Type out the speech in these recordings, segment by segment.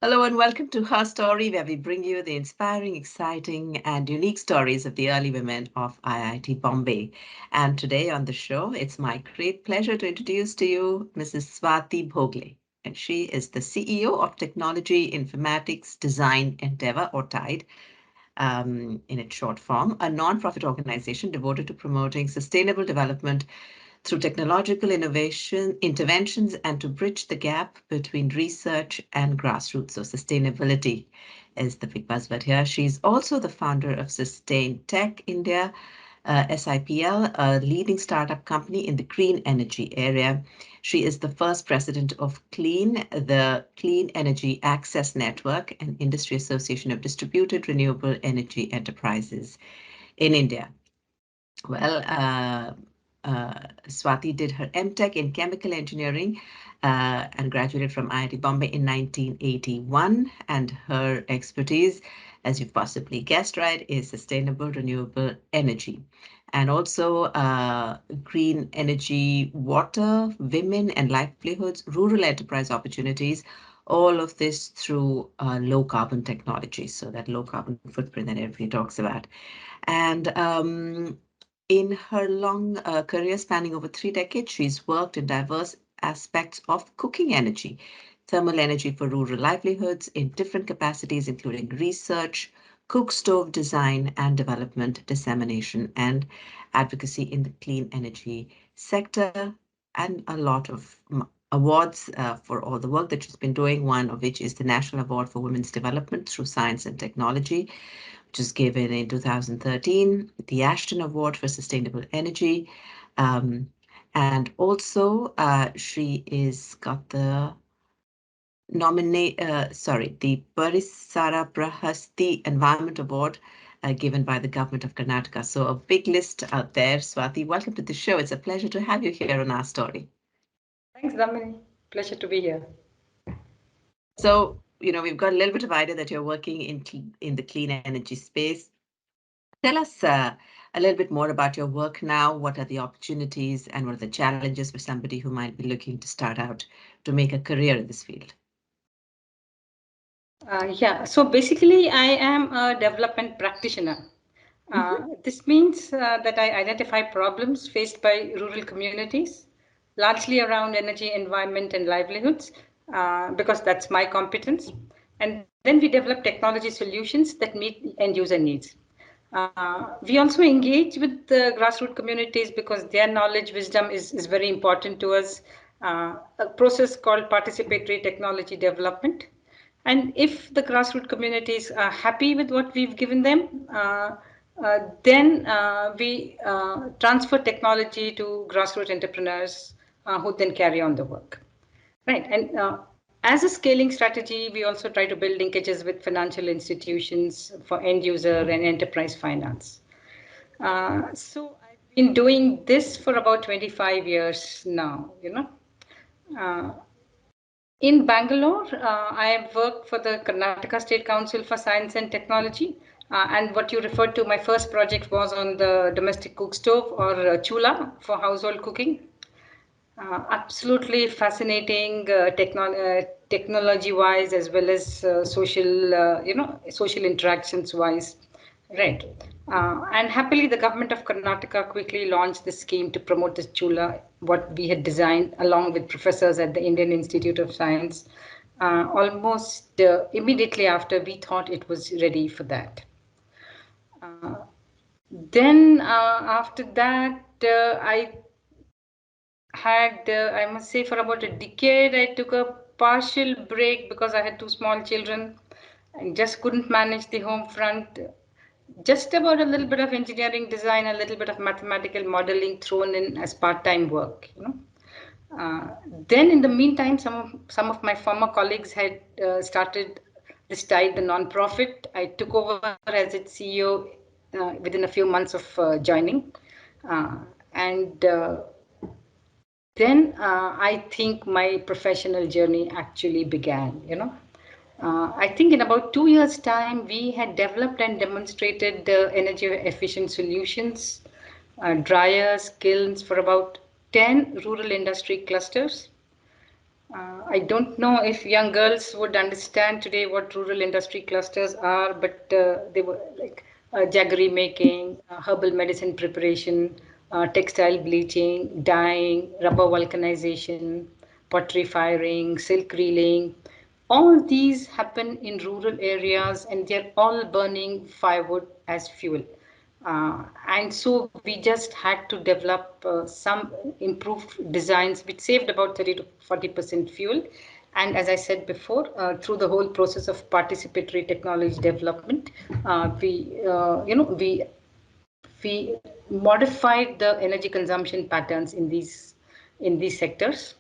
Hello and welcome to Her Story, where we bring you the inspiring, exciting, and unique stories of the early women of IIT Bombay. And today on the show, it's my great pleasure to introduce to you Mrs. Swati Bhogle. And she is the CEO of Technology Informatics Design Endeavor, or TIDE, in its short form, a non-profit organization devoted to promoting sustainable development through technological innovation interventions and to bridge the gap between research and grassroots. So sustainability is the big buzzword here. She's also the founder of Sustain Tech India, SIPL, a leading startup company in the green energy area. She is the first president of CLEAN, the Clean Energy Access Network, an industry association of distributed renewable energy enterprises in India. Well, Swati did her MTech in chemical engineering and graduated from IIT Bombay in 1981. And her expertise, as you've possibly guessed right, is sustainable renewable energy. And also green energy, water, women and livelihoods, rural enterprise opportunities, all of this through low carbon technology. So that low carbon footprint that everybody talks about. And in her long career spanning over 3 decades, she's worked in diverse aspects of cooking energy, thermal energy for rural livelihoods in different capacities, including research, cook stove design and development, dissemination, and advocacy in the clean energy sector, and a lot of awards for all the work that she's been doing, one of which is the National Award for Women's Development through Science and Technology, which was given in 2013, the Ashton Award for Sustainable Energy. And also she is got the the Parisara Prahasti Environment Award given by the government of Karnataka. So a big list out there. Swati, welcome to the show. It's a pleasure to have you here on Our Story. Thanks, Damini. Pleasure to be here. So, we've got a little bit of idea that you're working in the clean energy space. Tell us a little bit more about your work now. What are the opportunities and what are the challenges for somebody who might be looking to start out to make a career in this field? So basically, I am a development practitioner. This means that I identify problems faced by rural communities, largely around energy, environment, and livelihoods, because that's my competence. And then we develop technology solutions that meet end user needs. We also engage with the grassroots communities because their knowledge, wisdom is very important to us. A process called participatory technology development. And if the grassroots communities are happy with what we've given them, then we transfer technology to grassroots entrepreneurs who then carry on the work. Right. And as a scaling strategy, we also try to build linkages with financial institutions for end user and enterprise finance. So I've been doing this for about 25 years now, In Bangalore, I have worked for the Karnataka State Council for Science and Technology. And what you referred to, my first project was on the domestic cook stove or chula for household cooking. Absolutely fascinating technology-wise as well as social interactions-wise. Right. And happily, the government of Karnataka quickly launched this scheme to promote this chula, what we had designed along with professors at the Indian Institute of Science, almost immediately after we thought it was ready for that. Then after that, I had, I must say, for about a decade, I took a partial break because I had 2 small children and just couldn't manage the home front. Just about a little bit of engineering design, a little bit of mathematical modeling thrown in as part-time work, Then in the meantime, some of my former colleagues had started this TIDE, the non-profit. I took over as its CEO within a few months of joining. And then I think my professional journey actually began, I think in about 2 years' time, we had developed and demonstrated energy efficient solutions, dryers, kilns for about 10 rural industry clusters. I don't know if young girls would understand today what rural industry clusters are, but they were like jaggery making, herbal medicine preparation, textile bleaching, dyeing, rubber vulcanization, pottery firing, silk reeling. All these happen in rural areas and they're all burning firewood as fuel. And so we just had to develop some improved designs which saved about 30 to 40% fuel. And as I said before, through the whole process of participatory technology development, we modified the energy consumption patterns in these sectors.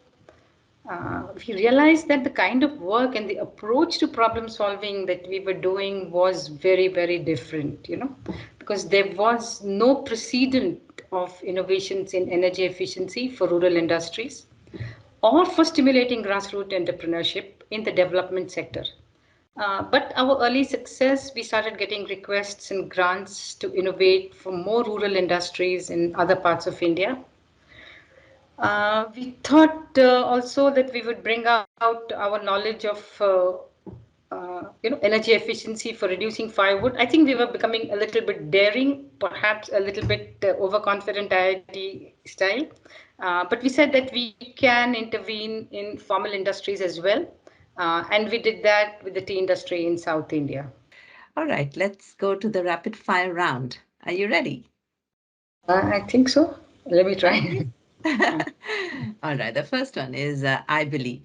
We realized that the kind of work and the approach to problem solving that we were doing was very, very different, because there was no precedent of innovations in energy efficiency for rural industries or for stimulating grassroots entrepreneurship in the development sector. But our early success, we started getting requests and grants to innovate for more rural industries in other parts of India. We thought also that we would bring out our knowledge of energy efficiency for reducing firewood. I think we were becoming a little bit daring, perhaps a little bit overconfident IIT style. But we said that we can intervene in formal industries as well. And we did that with the tea industry in South India. All right, let's go to the rapid fire round. Are you ready? I think so. Let me try. All right, the first one is I believe.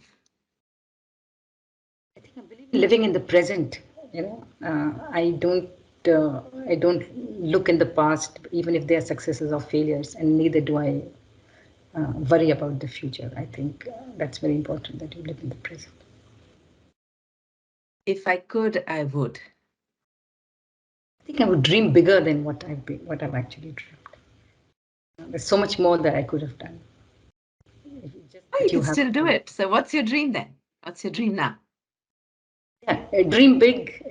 I think I believe in living in the present. I don't look in the past, even if there are successes or failures, and neither do I worry about the future. I think that's very important that you live in the present. If I could, I would. I think I would dream bigger than what I've actually dreamed. There's so much more that I could have done. You can still do it. So what's your dream then? What's your dream now? Yeah, dream big,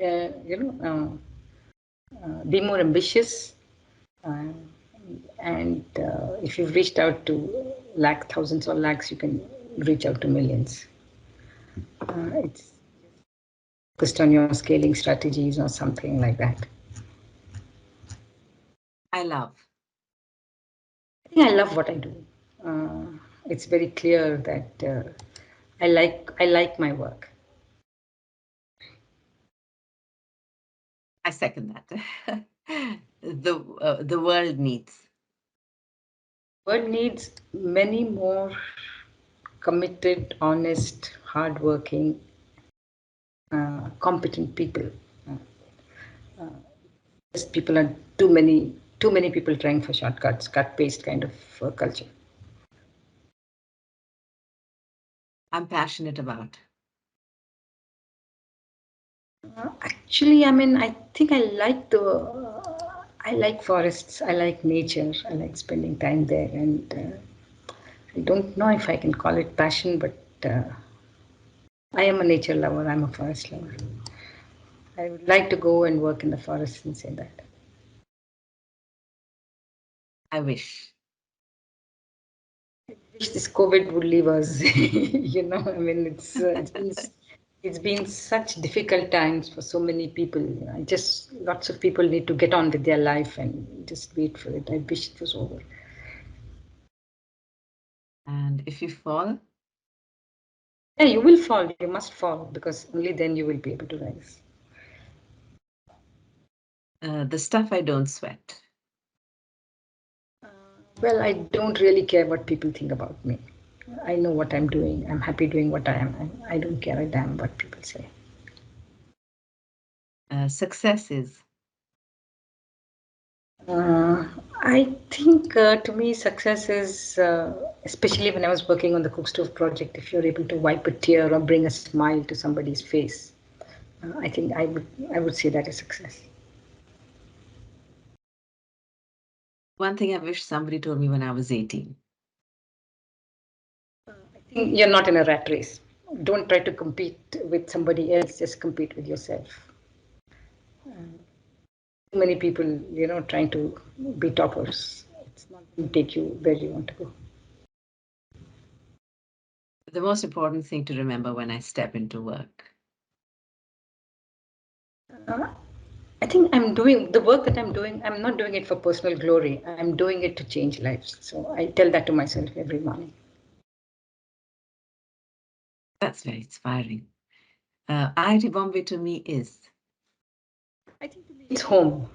be more ambitious. And if you've reached out to thousands or lakhs, you can reach out to millions. It's focused on your scaling strategies or something like that. I love. I think I love what I do. It's very clear that I like my work. I second that. The world needs. The world needs many more committed, honest, hardworking, competent people. People are too many people trying for shortcuts, cut-paste kind of culture. I'm passionate about. Actually, I mean, I think I like forests. I like nature. I like spending time there, and I don't know if I can call it passion, but I am a nature lover. I'm a forest lover. I would like to go and work in the forest and say that. I wish. I wish this COVID would leave us. I mean, it's been such difficult times for so many people. Just lots of people need to get on with their life and just wait for it. I wish it was over. And if you fall? Yeah, you will fall. You must fall because only then you will be able to rise. The stuff I don't sweat. Well, I don't really care what people think about me. I know what I'm doing. I'm happy doing what I am. I don't care a damn what people say. Success is? I think to me, success is, especially when I was working on the Cook Stove project, if you're able to wipe a tear or bring a smile to somebody's face, I think I would say that is success. One thing I wish somebody told me when I was 18. I think you're not in a rat race. Don't try to compete with somebody else. Just compete with yourself. Too many people, trying to be toppers. It's not going to take you where you want to go. The most important thing to remember when I step into work. I think I'm doing the work that I'm doing. I'm not doing it for personal glory. I'm doing it to change lives. So I tell that to myself every morning. That's very inspiring. IIT Bombay to me is. I think to me it's home.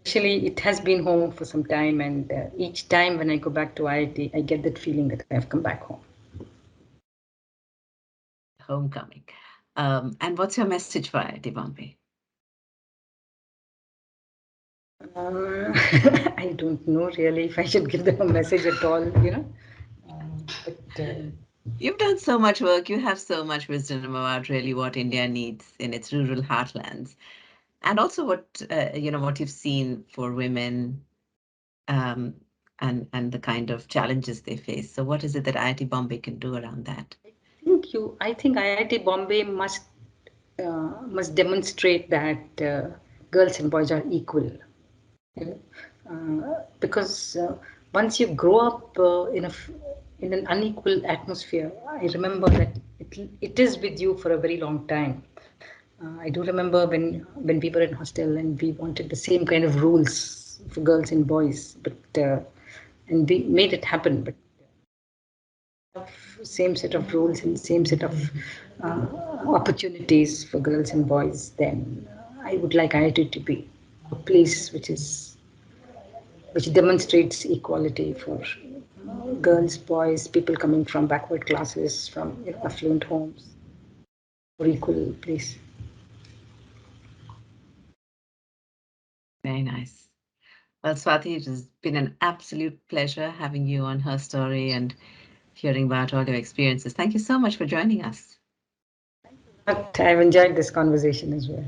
Especially, it has been home for some time, and each time when I go back to IIT, I get that feeling that I've come back home. Homecoming. And what's your message for IIT Bombay? I don't know really if I should give them a message at all, you know. But You've done so much work. You have so much wisdom about really what India needs in its rural heartlands, and also what what you've seen for women, um, and the kind of challenges they face. So, what is it that IIT Bombay can do around that? I think IIT Bombay must demonstrate that girls and boys are equal. You know? Because once you grow up in an unequal atmosphere, I remember that it is with you for a very long time. I do remember when we were in hostel and we wanted the same kind of rules for girls and boys, but and we made it happen. But same set of rules and same set of uh, opportunities for girls and boys, then I would like IIT to be a place which demonstrates equality for girls, boys, people coming from backward classes, from affluent homes, or equal place. Very nice. Well, Swati, it has been an absolute pleasure having you on Her Story and hearing about all your experiences. Thank you so much for joining us. But I've enjoyed this conversation as well.